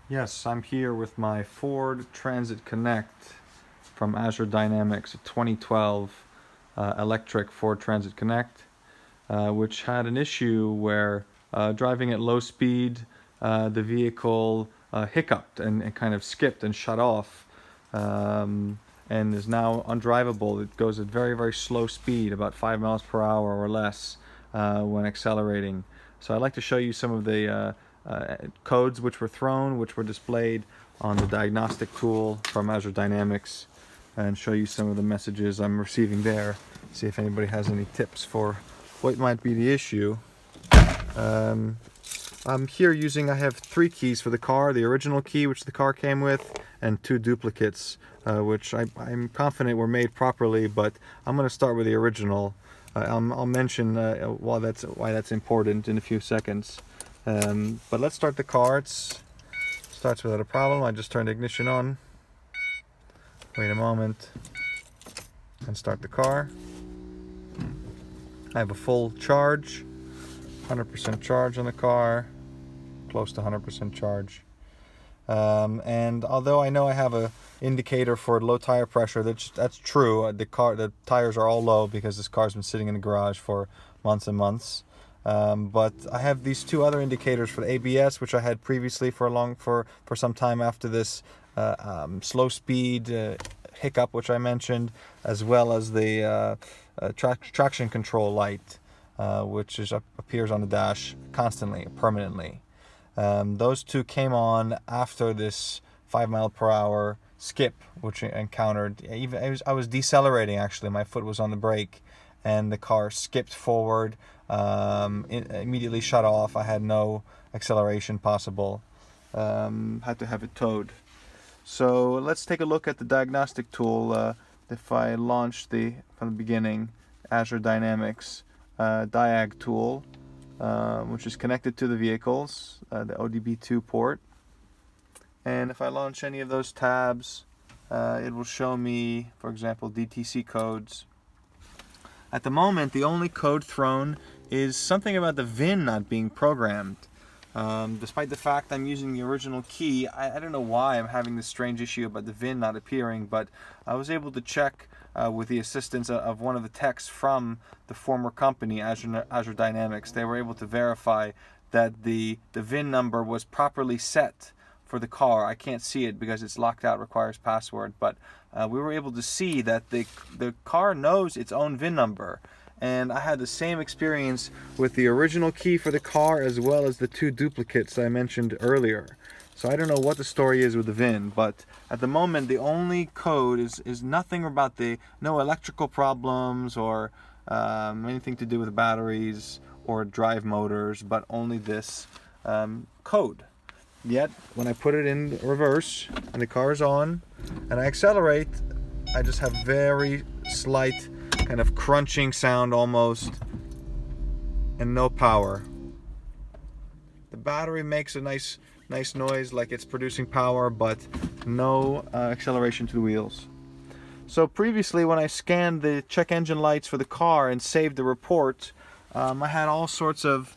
Yes, I'm here with my Ford Transit Connect from Azure Dynamics, a 2012 electric Ford Transit Connect, which had an issue where driving at low speed, the vehicle hiccuped and kind of skipped and shut off, and is now undrivable. It goes at very, very slow speed, about 5 miles per hour or less when accelerating. So I'd like to show you some of the codes which were thrown, which were displayed on the diagnostic tool from Azure Dynamics, and show you some of the messages I'm receiving there. See if anybody has any tips for what might be the issue. I'm here I have 3 keys for the car: the original key which the car came with, and 2 duplicates which I'm confident were made properly, but I'm going to start with the original. I'll mention why that's important in a few seconds. But let's start the car. It starts without a problem. I just turned the ignition on. Wait a moment and start the car. I have a full charge, 100% charge on the car, close to 100% charge. And although I know I have a indicator for low tire pressure, that's true. The tires are all low because this car's been sitting in the garage for months and months. But I have these 2 other indicators for the ABS, which I had previously for some time after this slow speed hiccup, which I mentioned, as well as the traction control light, which appears on the dash constantly, permanently. Those 2 came on after this 5 mile per hour skip, which I encountered. I was decelerating, actually. My foot was on the brake, and the car skipped forward, immediately shut off. I had no acceleration possible. Had to have it towed. So let's take a look at the diagnostic tool. If I launch from the beginning, Azure Dynamics Diag tool, which is connected to the vehicles, the ODB2 port. And if I launch any of those tabs, it will show me, for example, DTC codes. At the moment, the only code thrown is something about the VIN not being programmed. Despite the fact I'm using the original key, I don't know why I'm having this strange issue about the VIN not appearing, but I was able to check with the assistance of one of the techs from the former company, Azure Dynamics. They were able to verify that the VIN number was properly set for the car. I can't see it because it's locked out, requires password, but we were able to see that the car knows its own VIN number. And I had the same experience with the original key for the car as well as the 2 duplicates I mentioned earlier. So I don't know what the story is with the VIN, but at the moment the only code is nothing about no electrical problems or anything to do with batteries or drive motors, but only this code. Yet when I put it in reverse and the car is on and I accelerate, I just have very slight kind of crunching sound almost, and no power. The battery makes a nice noise like it's producing power, but no acceleration to the wheels. So previously, when I scanned the check engine lights for the car and saved the report, I had all sorts of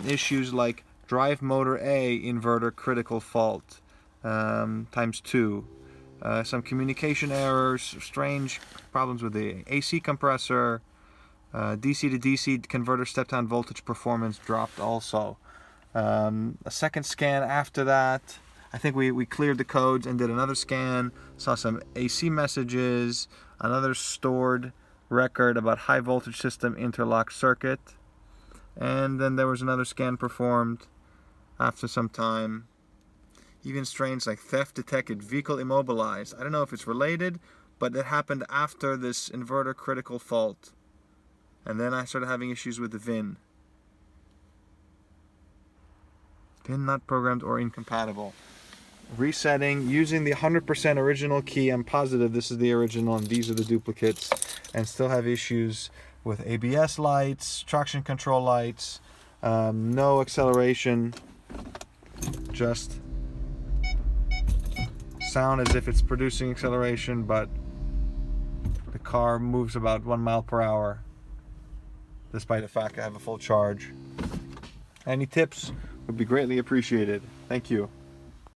issues like drive motor A inverter critical fault times 2. Some communication errors, strange problems with the AC compressor, DC to DC converter step-down voltage performance dropped also. A second scan after that, I think we cleared the codes and did another scan, saw some AC messages, another stored record about high voltage system interlock circuit, and then there was another scan performed after some time. Even strange like theft detected, vehicle immobilized. I don't know if it's related, but it happened after this inverter critical fault. And then I started having issues with the VIN. VIN not programmed or incompatible. Resetting, using the 100% original key. I'm positive this is the original and these are the duplicates. And still have issues with ABS lights, traction control lights, no acceleration, just sound as if it's producing acceleration, but the car moves about 1 mile per hour despite the fact I have a full charge. Any tips would be greatly appreciated. Thank you.